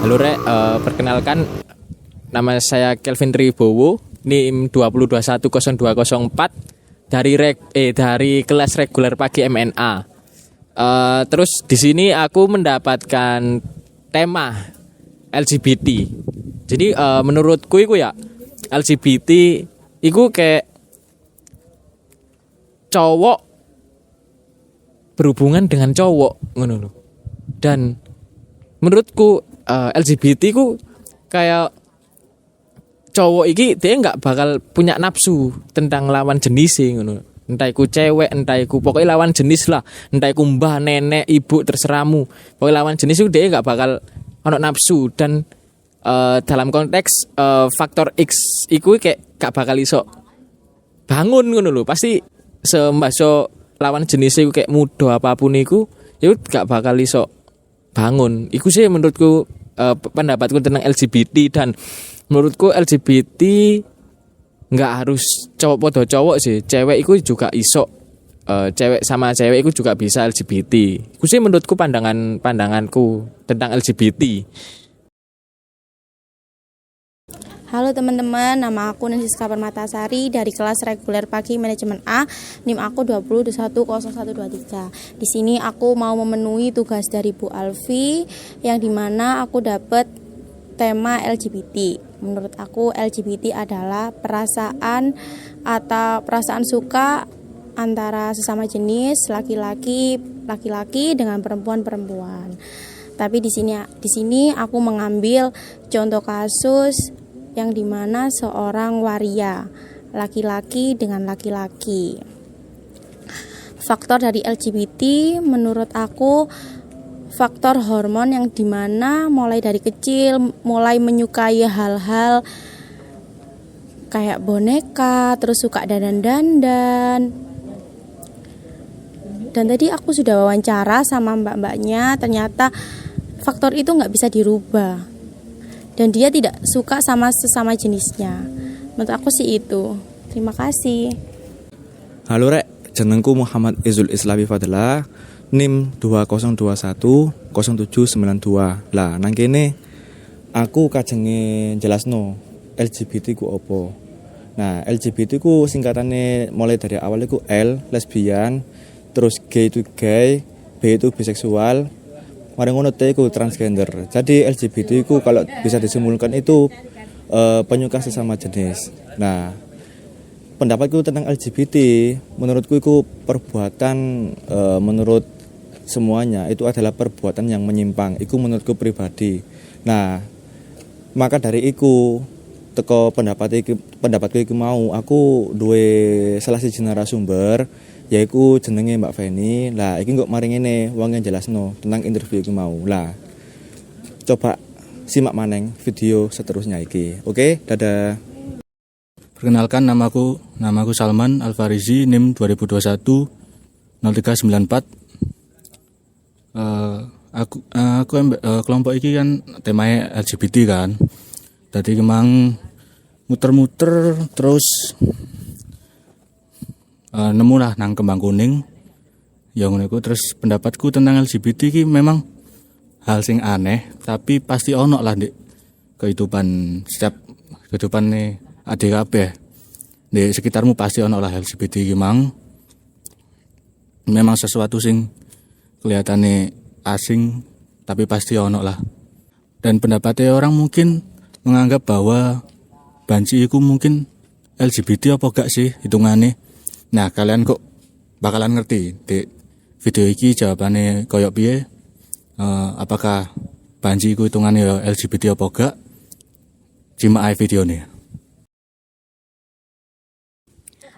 Halo Rek, perkenalkan nama saya Kelvin Tribowo, NIM 2021024 dari kelas reguler pagi MNA. Terus di sini aku mendapatkan tema LGBT. Jadi menurutku itu ya LGBT itu kayak cowok berhubungan dengan cowok ngono lho. Dan menurutku LGBT ku kayak cowok iki dia nggak bakal punya nafsu tentang lawan jenis ngono. Entah iku cewek, entah iku pokoknya lawan jenis lah, entah iku mbah, nenek, ibu terserahmu. Pokoknya lawan jenis itu dia nggak bakal ono nafsu dan dalam konteks faktor X iku kayak gak bakal iso bangun ngono lho. Pasti sembaso lawan jenis iku kayak muda apapun iku ya gak bakal iso bangun. Iku sih menurutku pendapatku tentang LGBT. Dan menurutku LGBT nggak harus cowok podo cowok sih, cewek iku juga iso, cewek sama cewek iku juga bisa LGBT. Iku sih menurutku pandanganku tentang LGBT. Halo teman-teman, nama aku Nasiska Permatasari dari kelas reguler pagi manajemen A, NIM aku 20210123. Di sini aku mau memenuhi tugas dari Bu Alfi yang dimana aku dapat tema LGBT. Menurut aku LGBT adalah perasaan atau perasaan suka antara sesama jenis laki-laki dengan perempuan. Tapi di sini aku mengambil contoh kasus yang dimana seorang waria laki-laki dengan laki-laki. Faktor dari LGBT menurut aku faktor hormon yang dimana mulai dari kecil mulai menyukai hal-hal kayak boneka, terus suka dandan-dandan. Dan tadi aku sudah wawancara sama mbak-mbaknya, ternyata faktor itu nggak bisa dirubah. Dan dia tidak suka sama sesama jenisnya. Menurut aku sih itu. Terima kasih. Halo Rek, jenengku Muhammad Izul Islami Fadlah, NIM 20200792. Lah, nang kene aku kajenge jelasno LGBT ku opo. Nah, LGBT ku singkatane mulai dari awal iku L, lesbian, terus G itu gay, B itu biseksual, mari ngono T itu transgender. Jadi LGBT itu kalau bisa disimpulkan itu penyuka sesama jenis. Nah, pendapatku tentang LGBT menurutku itu perbuatan menurut semuanya itu adalah perbuatan yang menyimpang. Itu menurutku pribadi. Nah, maka dari itu teko pendapatku iki mau aku duwe salah siji narasumber yaiku jenenge Mbak Feni. Lah iki kok mari ngene wong yang jelasno tentang interview iki mau. Lah coba simak maneng video seterusnya iki. Oke, dadah. Perkenalkan namaku Salman Alfarizi, NIM 20210394. Aku kelompok iki kan temanya LGBT kan. Tadi emang muter-muter terus nemu lah nang Kembang Kuning yang niku. Terus pendapatku tentang LGBT ki memang hal sing aneh, tapi pasti ono lah di kehidupan nih adik kabeh di sekitarmu pasti ono lah LGBT ki memang sesuatu sing kelihatannya asing tapi pasti ono lah. Dan pendapatnya orang mungkin menganggap bahwa banci iku mungkin LGBT apa gak sih hitungannya. Nah, kalian kok bakalan ngerti di video iki jawabannya koyok piye. Apakah banci iku hitungannya LGBT apa gak? Simak ae videonya.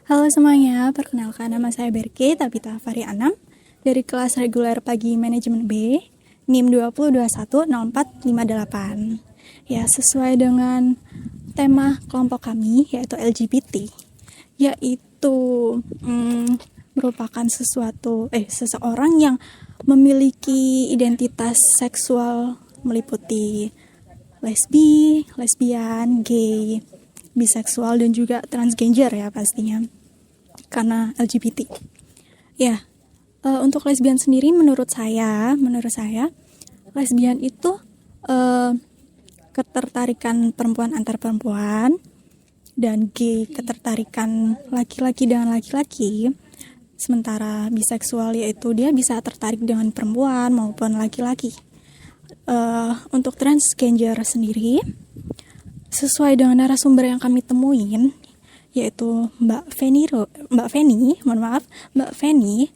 Halo semuanya, perkenalkan nama saya Berke Tabita Fari Anam dari kelas reguler pagi manajemen B, NIM 20210458. Ya, sesuai dengan tema kelompok kami yaitu LGBT, yaitu merupakan seseorang yang memiliki identitas seksual meliputi lesbian, gay, biseksual dan juga transgender ya pastinya karena LGBT. Ya, untuk lesbian sendiri menurut saya lesbian itu ketertarikan perempuan antar perempuan, dan gay ketertarikan laki-laki dengan laki-laki. Sementara biseksual yaitu dia bisa tertarik dengan perempuan maupun laki-laki. Untuk transgender sendiri, sesuai dengan narasumber yang kami temuin, yaitu Mbak Feni,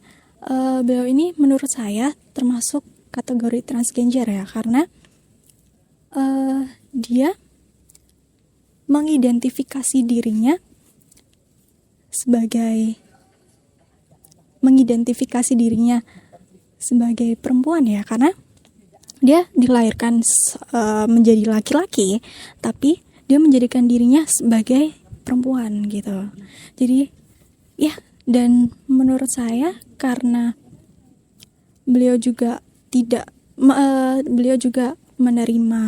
beliau ini menurut saya termasuk kategori transgender ya, karena dia mengidentifikasi dirinya sebagai perempuan ya, karena dia dilahirkan menjadi laki-laki, tapi dia menjadikan dirinya sebagai perempuan gitu. Jadi ya, dan menurut saya karena beliau juga menerima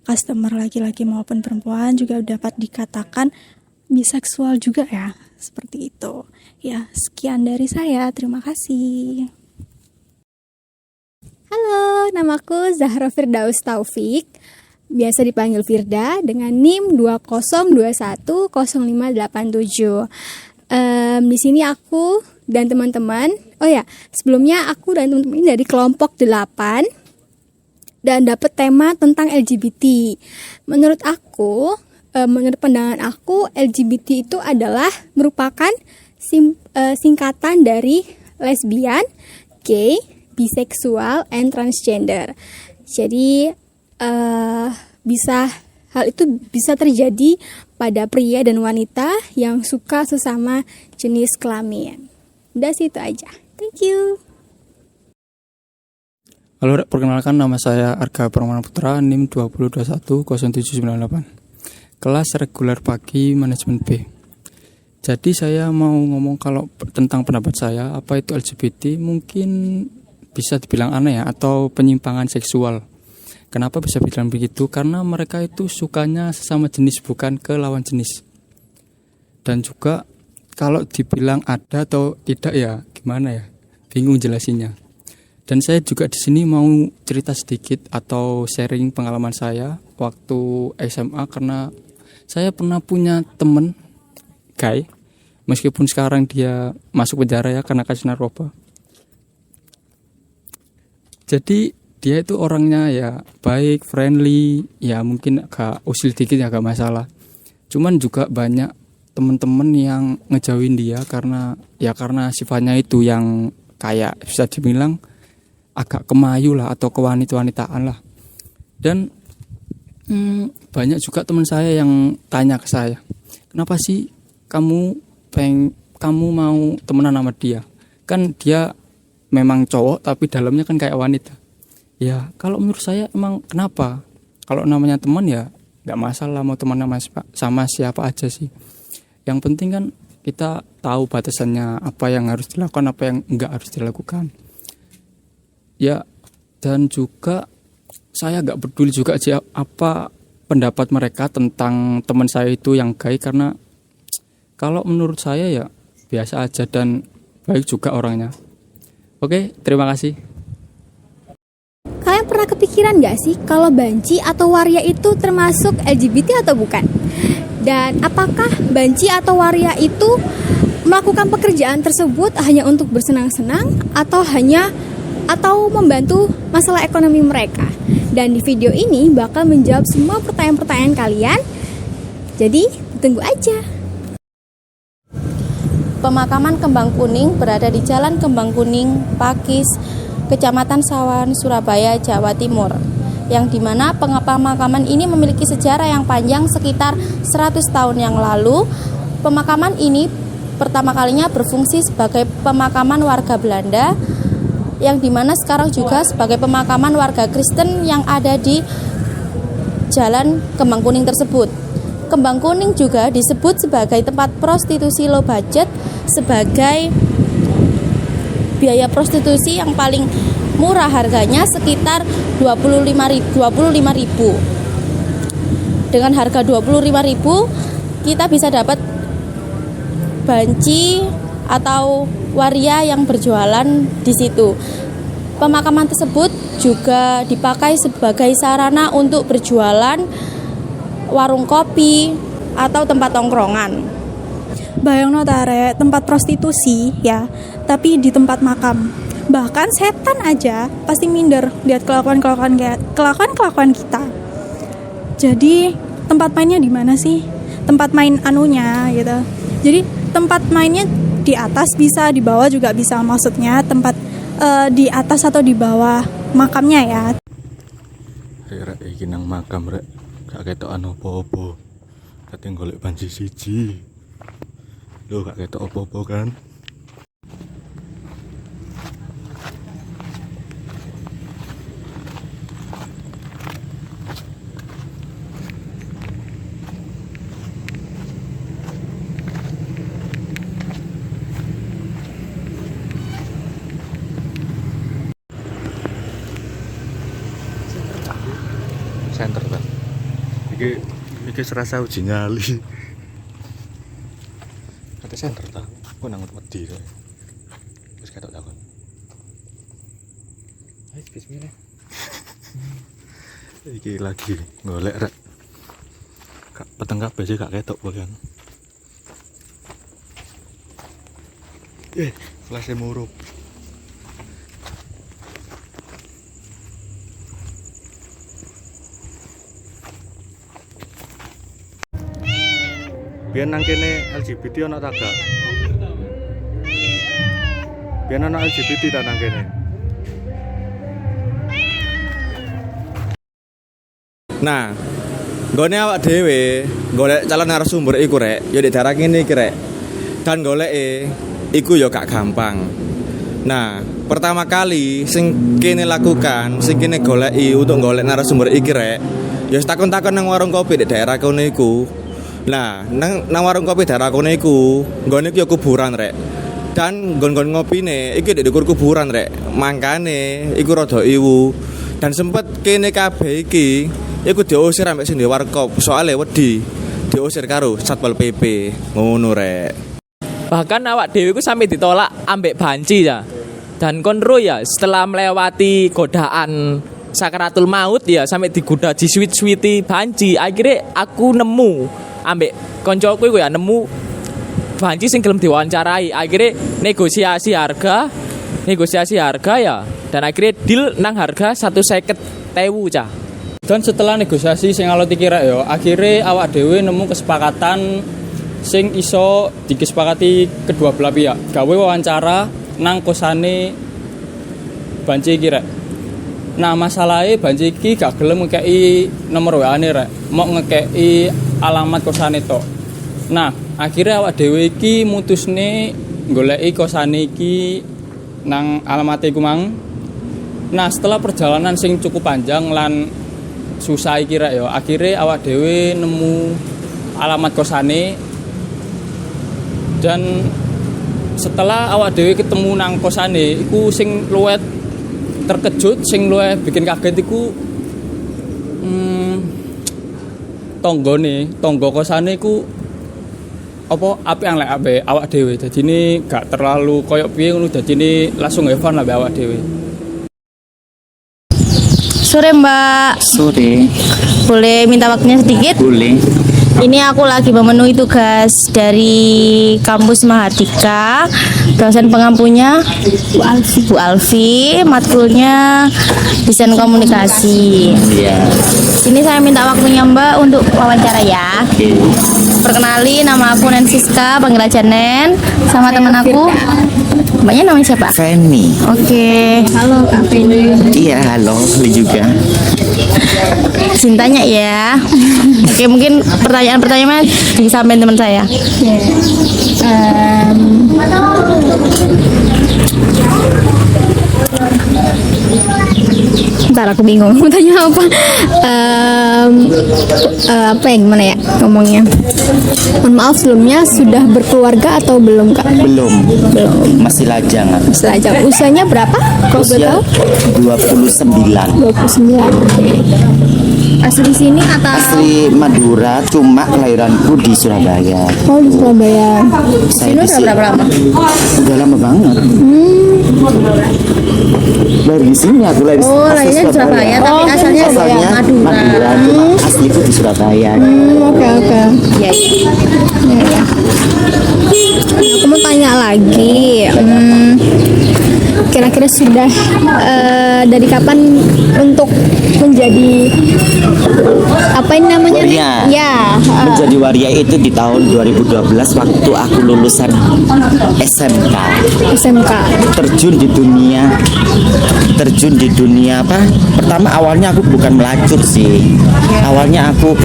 customer laki-laki maupun perempuan, juga dapat dikatakan biseksual juga ya, seperti itu. Ya, sekian dari saya, terima kasih. Halo, namaku Zahra Firdaus Taufik, biasa dipanggil Firda, dengan NIM 20210587. Di sini aku dan teman-teman, sebelumnya aku dan teman-teman ini dari kelompok 8 dan dapat tema tentang LGBT. Menurut pandangan aku, LGBT itu adalah merupakan singkatan dari lesbian, gay, biseksual, and transgender. Jadi hal itu bisa terjadi pada pria dan wanita yang suka sesama jenis kelamin. Udah situ aja. Thank you. Halo, perkenalkan nama saya Arga Permana Putra, NIM 20210798. Kelas reguler pagi manajemen B. Jadi saya mau ngomong kalau tentang pendapat saya, apa itu LGBT, mungkin bisa dibilang aneh ya, atau penyimpangan seksual. Kenapa bisa bilang begitu? Karena mereka itu sukanya sesama jenis, bukan ke lawan jenis. Dan juga kalau dibilang ada atau tidak ya gimana ya, bingung jelasinnya. Dan saya juga di sini mau cerita sedikit atau sharing pengalaman saya waktu SMA, karena saya pernah punya temen gay, meskipun sekarang dia masuk penjara ya karena kasus narkoba. Jadi dia itu orangnya ya baik, friendly, ya mungkin agak usil dikit ya agak masalah. Cuman juga banyak teman-teman yang ngejauhin dia karena sifatnya itu yang kayak bisa dibilang agak kemayu lah atau kewanita-wanitaan lah. Dan banyak juga teman saya yang tanya ke saya, kenapa sih kamu mau temenan sama dia? Kan dia memang cowok tapi dalamnya kan kayak wanita. Ya kalau menurut saya emang kenapa? Kalau namanya teman ya gak masalah mau teman sama siapa aja sih. Yang penting kan kita tahu batasannya, apa yang harus dilakukan, apa yang enggak harus dilakukan. Ya, dan juga saya gak peduli juga sih apa pendapat mereka tentang teman saya itu yang gay, karena kalau menurut saya ya biasa aja dan baik juga orangnya. Oke, terima kasih. Kalian pernah kepikiran gak sih kalau banci atau waria itu termasuk LGBT atau bukan? Dan apakah banci atau waria itu melakukan pekerjaan tersebut hanya untuk bersenang-senang atau membantu masalah ekonomi mereka? Dan di video ini bakal menjawab semua pertanyaan-pertanyaan kalian. Jadi tunggu aja. Pemakaman Kembang Kuning berada di Jalan Kembang Kuning, Pakis, Kecamatan Sawan, Surabaya, Jawa Timur, yang dimana pemakaman ini memiliki sejarah yang panjang sekitar 100 tahun yang lalu. Pemakaman ini pertama kalinya berfungsi sebagai pemakaman warga Belanda, yang dimana sekarang juga sebagai pemakaman warga Kristen yang ada di Jalan Kembang Kuning tersebut. Kembang Kuning juga disebut sebagai tempat prostitusi low budget, sebagai biaya prostitusi yang paling murah, harganya sekitar 25.000. Dengan harga 25.000 kita bisa dapat banci atau waria yang berjualan di situ. pemakaman tersebut juga dipakai sebagai sarana untuk berjualan warung kopi atau tempat tongkrongan. Bayang notare tempat prostitusi ya, tapi di tempat makam. Bahkan setan aja pasti minder lihat kelakuan kita. Jadi tempat mainnya di mana sih? Tempat main anunya gitu. Jadi tempat mainnya di atas bisa, di bawah juga bisa. Maksudnya tempat di atas atau di bawah makamnya ya. Rek iki nang makam rek. Gak ketok apa-apa. Kate golek banci siji. Lho gak ketok apa-apa kan? Center kan. Iki serasa uji nyali. Kata center ta. Kok nang wedi to. Wis ketok takon. Ayo bismillah. Iki lagi golek rek. Kak peteng kabeh sih gak ketok bagian. Flash murup. Biar nang kene LGBT ana ta gak? Biar ana LGBT ta nang kene. Nah, nggone awak dhewe golek calon narasumber iku rek, ya di daerah kene iki rek. Dan goleke iku ya gak gampang. Nah, pertama kali sing kene lakukan, sing kene goleki untuk golek narasumber iki rek, ya takon-takon nang warung kopi di daerah kene iku. Nah, nang warung kopi daerah kene iku, nggone iki ya kuburan rek. Dan nggon-nggon ngopine iki di dhuwur kuburan rek. Mangkane iku rada iwu. Dan sempet kene kabeh iki iku diusir ambek sing di warkop, soalnya wedi diusir karo Satpol PP. Ngono rek. Bahkan awak dhewe ku sampai ditolak ambek banci ya. Dan konro ya setelah melewati godaan sakaratul maut ya sampai digoda diswit-switi banci. Akhirnya aku nemu ambek koncoku iku ya nemu banci sing gelem diwawancarai. Akhirnya negosiasi harga ya. Dan akhirnya deal nang harga 150.000 cah. Dan setelah negosiasi sing alot iki rek ya, akhirnya awak dhewe nemu kesepakatan sing iso dikesepakati kedua belah pihak. Gawe wawancara nang kosane banci iki rek. Nah, masalahnya banci iki gak gelem ngekeki nomor WA-ne rek, mau ngekeki alamat kosane tok. Nah, akhirnya awak dhewe iki mutusne goleki kosane iki nang alamate iku mang. Nah, setelah perjalanan sing cukup panjang lan susah iki rek ya, akhirnya awak dhewe nemu alamat kosane. Dan setelah awak dhewe ketemu nang kosane iku sing luwih terkejut, sing luwih bikin kaget iku tonggo kosane iku apa apik yang lek ambek awak dhewe. Dadine gak terlalu koyo piye ngono, dadine langsung have fun lah ambek awak dhewe. Sore Mbak. Sore, Boleh minta waktunya sedikit? boleh. Ini aku lagi memenuhi tugas dari kampus Mahardika. Dosen pengampunya Bu Alfi, matkulnya desain komunikasi. Ya, Sini saya minta waktunya Mbak untuk wawancara ya. oke. Perkenali, nama aku Nensiska, panggil aja Nen. Sama teman aku. Mbaknya namanya siapa? Feni. Oke. Halo Kak Feni. Iya, halo, lu juga. Cintanya ya. Oke, mungkin pertanyaan-pertanyaannya disampaikan teman saya. Ntar aku bingung mau tanya apa. Apa yang gimana ya ngomongnya? Mohon maaf sebelumnya, sudah berkeluarga atau belum Kak? Belum, masih lajang. Selajang. Usianya berapa? Kalau boleh Usia tahu? 29. 29. Asli sini atau Asli Madura, cuma kelahiranku di Surabaya. oh di Surabaya? Saya Sini di udah sini berapa lama? udah lama banget. Dari sini aku lahir. Oh, asli lahirnya di Surabaya, tapi asalnya Asalnya Madura. Madura, cuma asliku di Surabaya. Oke oke. Iya, iya. Aku mau tanya lagi. Kira-kira sudah dari kapan untuk menjadi apa ini namanya? Waria. Ya. Menjadi waria itu di tahun 2012 waktu aku lulusan SMK. SMK. Terjun di dunia apa? Pertama awalnya aku bukan melacur sih. Awalnya aku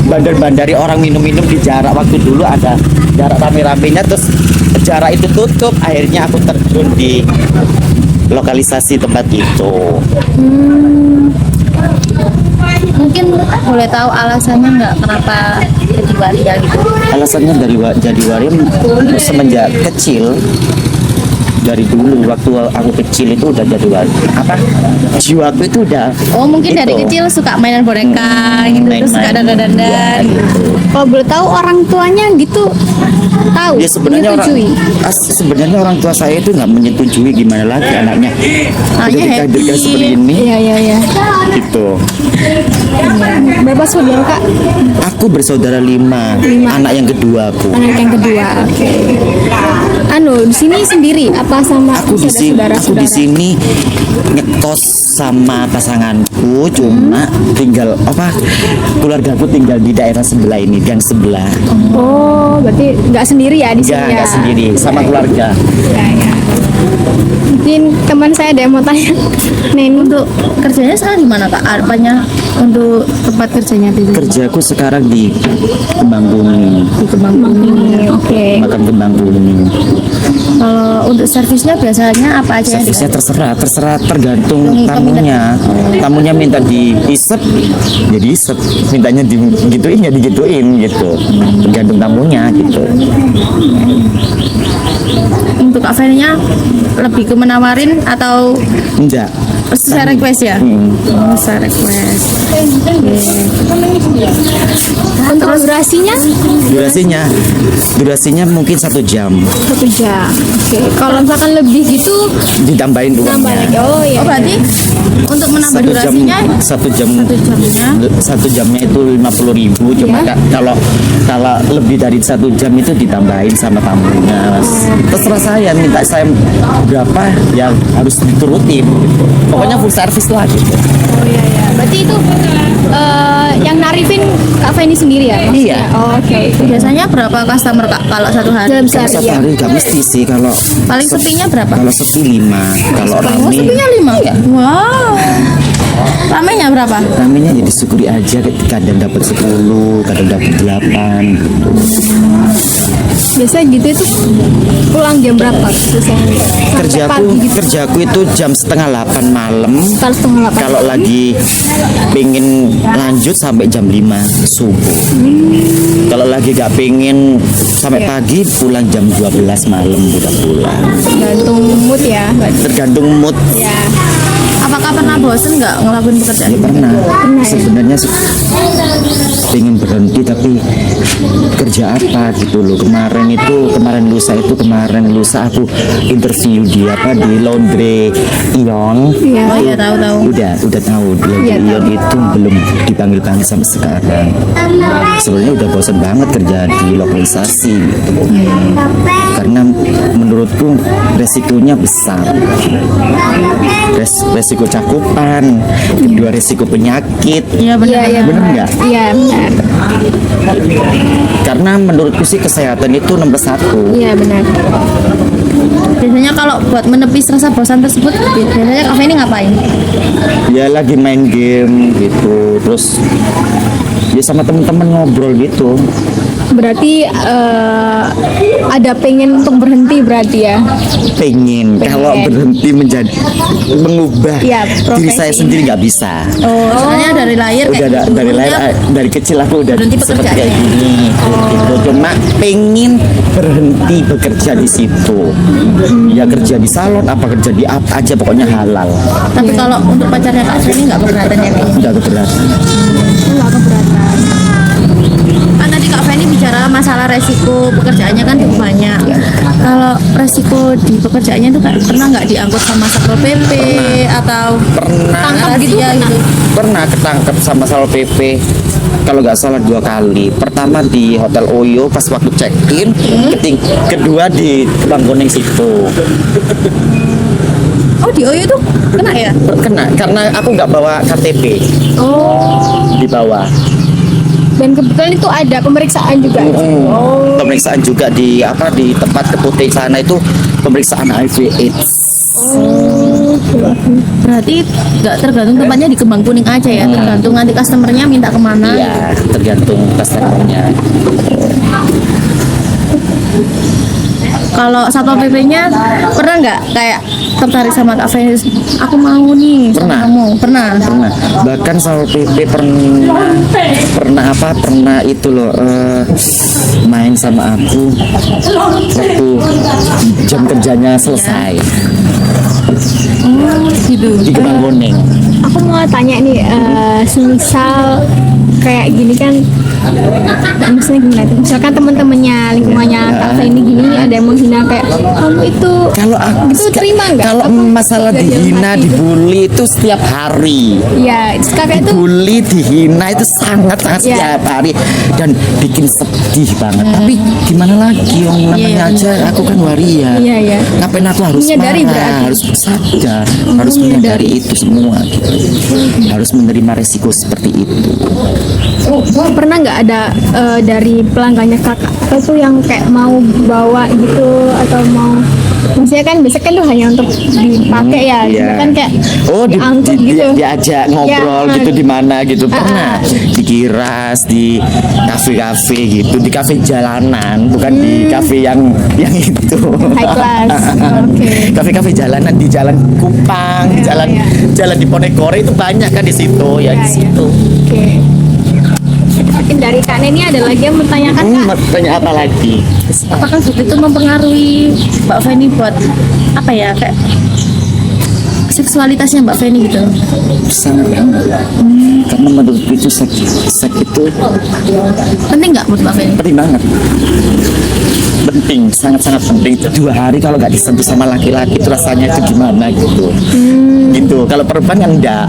bandar-bandari orang minum-minum di jarak, waktu dulu ada jarak rame-ramenya, terus jarak itu tutup, akhirnya aku terjun di lokalisasi tempat itu. Mungkin boleh tahu alasannya nggak kenapa jadi waria gitu? Alasannya jadi waria semenjak kecil, dari dulu waktu aku kecil itu udah jadi waria. Jiwaku itu udah. Oh, mungkin dari itu. kecil suka mainan boneka gitu, terus suka dandan-dandan. Ya, gitu. Kalau boleh tahu orang tuanya gitu tahu? Ya menyetujui? sebenarnya orang tua saya itu nggak menyetujui, gimana lagi anaknya udah dikasih seperti ini Iya iya iya. gitu. Berapa saudara kak? Aku bersaudara 5, anak yang kedua aku. Anak yang kedua. Oke. Di sini sendiri apa sama Aku di sini, aku di sini ngekos sama pasanganku, cuma tinggal keluarga aku tinggal di daerah sebelah ini, gang sebelah. Oh, berarti nggak sendiri ya di sini ya? Nggak sendiri, sama keluarga. Ya, ya. Mungkin teman saya ada yang mau tanya. Nih, Untuk kerjanya sekarang di mana Kak? Apanya untuk tempat kerjanya di sini? Kerjaku sekarang di Kembang Kuning, Di Kembang Kuning. oke. makam Kembang Kuning. Kalau untuk servisnya biasanya apa aja yang Servisnya terserah tergantung tamunya. Tamunya minta diisep, ya diisep. Mintanya digituin ya digituin gitu. Tergantung tamunya gitu. Untuk Kak Feni-nya lebih ke menawarin atau Enggak. sesuai request ya? Oh, sesuai request. Untuk durasinya Durasinya mungkin 1 jam. 1 jam. Oke. Kalau misalkan lebih gitu Ditambahin tambah lagi. uangnya. Oh iya. Oh, berarti untuk menambah durasinya 1 jam. jamnya 1 jamnya itu 50.000. Cuma kalau lebih dari 1 jam itu ditambahin sama tamunya. Terserah saya, minta saya berapa yang harus diturutin. Gitu. Pokoknya full service lah gitu. Oh iya iya. Berarti itu yang narifin Kak Feni sendiri ya? Iya. Oh, oke. biasanya berapa customer Kak kalau satu hari? Dalam sehari Satu ya. hari nggak mesti sih kalau Paling sepinya berapa? kalau sepi 5, kalau Oh, rame sepinya 5 ya? Wow. Ramenya berapa? ramenya ya disyukuri aja, kadang dapat 10, kadang dapat 8 gitu. Biasanya gitu itu pulang jam berapa? Sampai pagi gitu. Kerjaku itu jam 7:30 malam. Kalau 7:30. Kalau lagi pengen lanjut sampai jam 5 subuh. Kalau lagi gak pengen sampai pagi, pulang jam 12 malam udah pulang. Gantung mood ya. Tergantung mood. Ya. Apakah pernah bosen nggak ngelakuin pekerjaan? Ya pernah. Sebenarnya pengen berhenti tapi kerja apa gitu loh. Kemarin lusa aku interview di laundry Ion. Oh iya, tahu. Udah tahu laundry Ion itu belum dipanggil sampai sekarang. Sebenarnya udah bosan banget kerja di lokalisasi gitu. Karena menurutku resikonya besar. Resiko cakupan, kedua resiko penyakit. Iya benar. Iya, Bener nggak? Iya, benar. Karena menurutku sih kesehatan itu nomor 1. Iya, benar. Biasanya kalau buat menepis rasa bosan tersebut, biasanya Kak Feni ngapain? Ya lagi main game gitu, terus ya sama temen-temen ngobrol gitu. Berarti ada pengen untuk berhenti berarti ya. Pengen kalau berhenti menjadi mengubah Ya, diri saya profesi. sendiri nggak bisa. Soalnya dari lahir Udah kayak gitu. dari lahir dari kecil aku udah Berhenti seperti pekerjaan. kayak gini gitu. Cuma pengen berhenti bekerja di situ. Ya kerja di salon apa kerja di apa aja pokoknya halal. Tapi kalau untuk pacarnya Kak Feni nggak keberatan ya kayaknya. Udah keberatan. Nggak keberatan. Kan tadi Kak Feni bicara masalah resiko pekerjaannya kan cukup banyak. Kalau resiko di pekerjaannya itu pernah nggak diangkut sama Satpol PP atau tangkap gitu? Pernah ketangkep sama Satpol PP. Kalau nggak salah 2 kali. Pertama di Hotel Oyo pas waktu check in, kedua di Bangkoneng situ. Oh di Oyo tuh kena ya? Kena karena aku nggak bawa KTP. Di bawah. Dan kebetulan itu ada pemeriksaan juga. Pemeriksaan juga di di tempat Keputih sana itu pemeriksaan HIV/AIDS. Berarti nggak tergantung tempatnya di Kembang Kuning aja ya, tergantung nanti customernya minta kemana. Iya, tergantung customernya. Kalau Satpol PP-nya pernah nggak kayak tertarik sama Kak Feni? Aku mau nih sama Pernah. kamu. Pernah. Pernah. Bahkan Satpol PP pernah itu loh main sama aku waktu jam kerjanya selesai Gitu. di Kembang Kuning. Aku mau tanya nih, semisal kayak gini kan, maksudnya gimana tuh? Misalkan teman-temannya, lingkungannya Kak Feni gini ada yang menghina kayak kamu itu, Kalau aku itu terima nggak? kalau masalah dihina, dibully itu setiap hari. Ya, kakak itu Dibully, dihina itu sangat-sangat Iya. setiap hari dan bikin sedih banget. Tapi gimana lagi, yang namanya aja aku kan waria. Iya, iya. Ngapain aku harus Menyadari marah, berarti. harus sadar, harus menyadari itu semua gitu. Harus menerima resiko seperti itu. pernah nggak ada dari pelanggannya kakak itu yang kayak mau bawa gitu atau mau, maksudnya kan biasanya kan tuh hanya untuk dipakai ya, Iya. kan kayak di- diangkut gitu. diajak ngobrol Ya. gitu di mana gitu pernah di Kiras, di kafe-kafe gitu, di kafe jalanan, bukan di kafe yang itu High class. Oke. kafe-kafe jalanan di jalan Kupang, di jalan di Ponegoro itu banyak kan di situ ya, di situ. Oke. Mungkin dari Kak Neni ada lagi yang bertanyakan Kak? Tanya apa lagi? Apakah itu mempengaruhi Mbak Feni buat apa ya kayak seksualitasnya Mbak Feni gitu? Sangat banget. Karena menurut itu seks itu Penting nggak menurut Mbak Feni? penting banget, penting, sangat-sangat penting. 2 hari kalau nggak disentuh sama laki-laki itu rasanya itu gimana gitu. Gitu kalau perempuan kan enggak.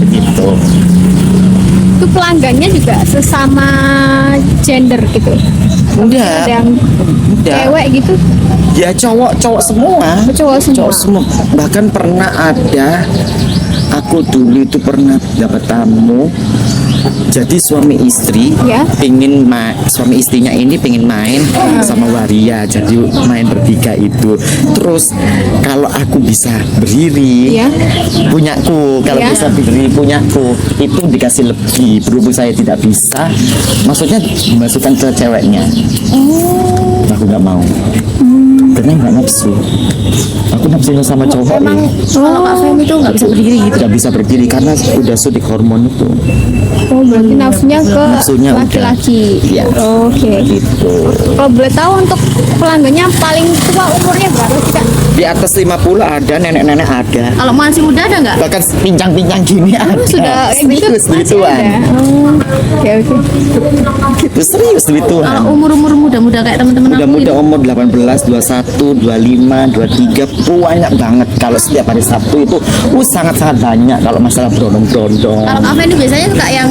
Begitu. Itu pelanggannya juga sesama gender gitu? Enggak. Ada yang Enggak. cewek gitu? Ya cowok semua. Cowok semua? Cowok semua. Bahkan pernah ada, aku dulu itu pernah dapat tamu. Jadi suami istri Ya. suami istrinya ini pengen main sama waria, jadi main bertiga itu. Terus kalau aku bisa berdiri, Ya. punyaku kalau Ya. bisa berdiri punyaku itu dikasih lebih. Berhubung saya tidak bisa, maksudnya dimasukkan ke ceweknya. Aku nggak mau. Karena nggak nafsu. Aku nafsunya sama cowok. Emang kalau Kak Feni tuh nggak bisa berdiri gitu? Tidak bisa berdiri karena udah suntik hormon itu. Oh berarti nafsunya ke Nafsunya udah. laki-laki. Iya. Oke. Gitu. Kalau boleh tahu untuk pelanggannya paling tua umurnya berapa sih Kak? Di atas 50 ada, nenek-nenek ada. Kalau masih muda ada nggak? Bahkan pincang-pincang gini ada. Sudah serius masih duituan. ada. Oh, oke oke. Gitu serius duituan. Kalau umur-umur muda-muda kayak teman-teman aku Muda-muda gitu. umur 18, 21, 25, 23 banyak banget. Kalau setiap hari Sabtu itu sangat-sangat banyak kalau masalah brondong-brondong. Kalau Kak Feni biasanya suka yang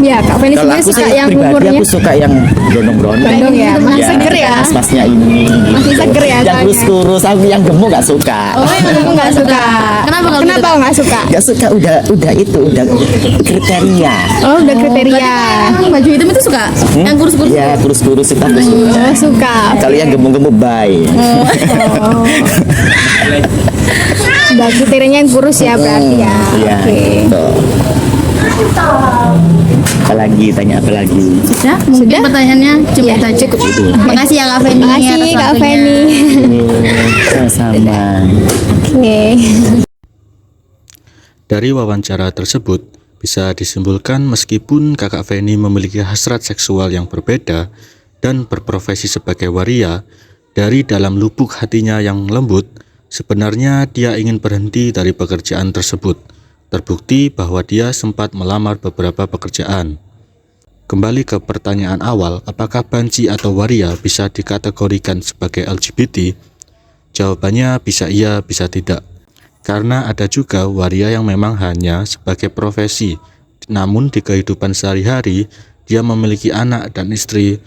Ya Kak Feni Kalau sebenarnya aku suka sih yang pribadi umurnya aku suka yang brondong-brondong. Brondong ya, masih seger ya. Mas-masnya ini. Masih seger ya Yang soalnya. kurus-kurus, aku yang gemuk gak suka. Oh yang aku nggak suka. Kenapa kalau Kenapa gitu? nggak suka? Gak suka udah kriteria. Oh udah kriteria. yang baju hitam itu suka? Yang kurus-kurus? Ya kurus-kurus itu aku suka. Oh suka. Kalau yang gemuk-gemuk bye. Oh. Udah kriterianya yang kurus ya berarti ya. Iya. Oke. Gitu. Apalagi tanya apa lagi? Sudah? Mungkin pertanyaannya cukup Ya, saja. cukup. Makasih ya Kak Feni. Makasih atas Kak waktunya. Feni. Sama-sama. Oke. Dari wawancara tersebut, bisa disimpulkan meskipun kakak Feni memiliki hasrat seksual yang berbeda dan berprofesi sebagai waria, dari dalam lubuk hatinya yang lembut, sebenarnya dia ingin berhenti dari pekerjaan tersebut. Terbukti bahwa dia sempat melamar beberapa pekerjaan. Kembali ke pertanyaan awal, apakah banci atau waria bisa dikategorikan sebagai LGBT? Jawabannya bisa iya, bisa tidak. Karena ada juga waria yang memang hanya sebagai profesi, namun di kehidupan sehari-hari dia memiliki anak dan istri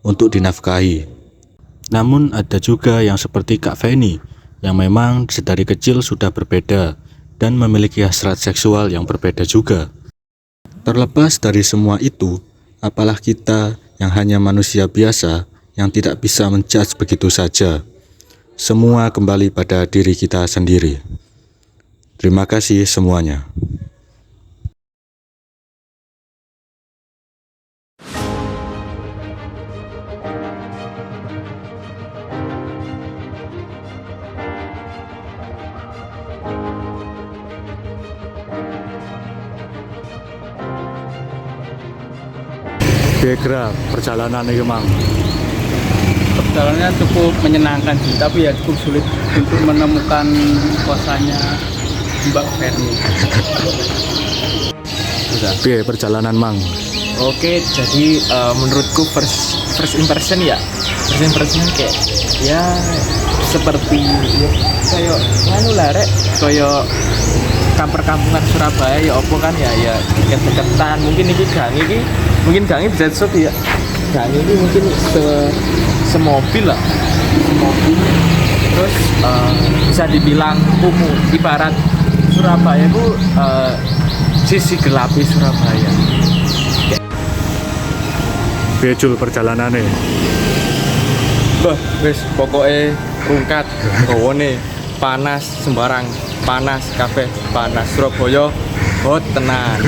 untuk dinafkahi. Namun ada juga yang seperti Kak Feni, yang memang sedari kecil sudah berbeda dan memiliki hasrat seksual yang berbeda juga. Terlepas dari semua itu, apalah kita yang hanya manusia biasa yang tidak bisa menjudge begitu saja. Semua kembali pada diri kita sendiri. Terima kasih semuanya. Begra perjalanan ini Mang. Perjalanannya cukup menyenangkan sih, tapi ya cukup sulit untuk menemukan kosannya Mbak Ferni. Piye perjalanan Mang? Oke, jadi menurutku first impression ya. First impression kayak ya seperti ya, kayak nganu lah rek, kayak kamper-kampungan Surabaya ya opo kan ya deket-deketan. Mungkin gang ini bisa disebut ya. Gang ini mungkin semobil lah. Semobil. Terus bisa dibilang kumuh, ibarat Surabaya itu sisi gelapi Surabaya. Becul perjalanannya. Bah, wis pokoknya rungkat, gawane panas sembarang, panas kabeh, panas Surabaya hot tenan.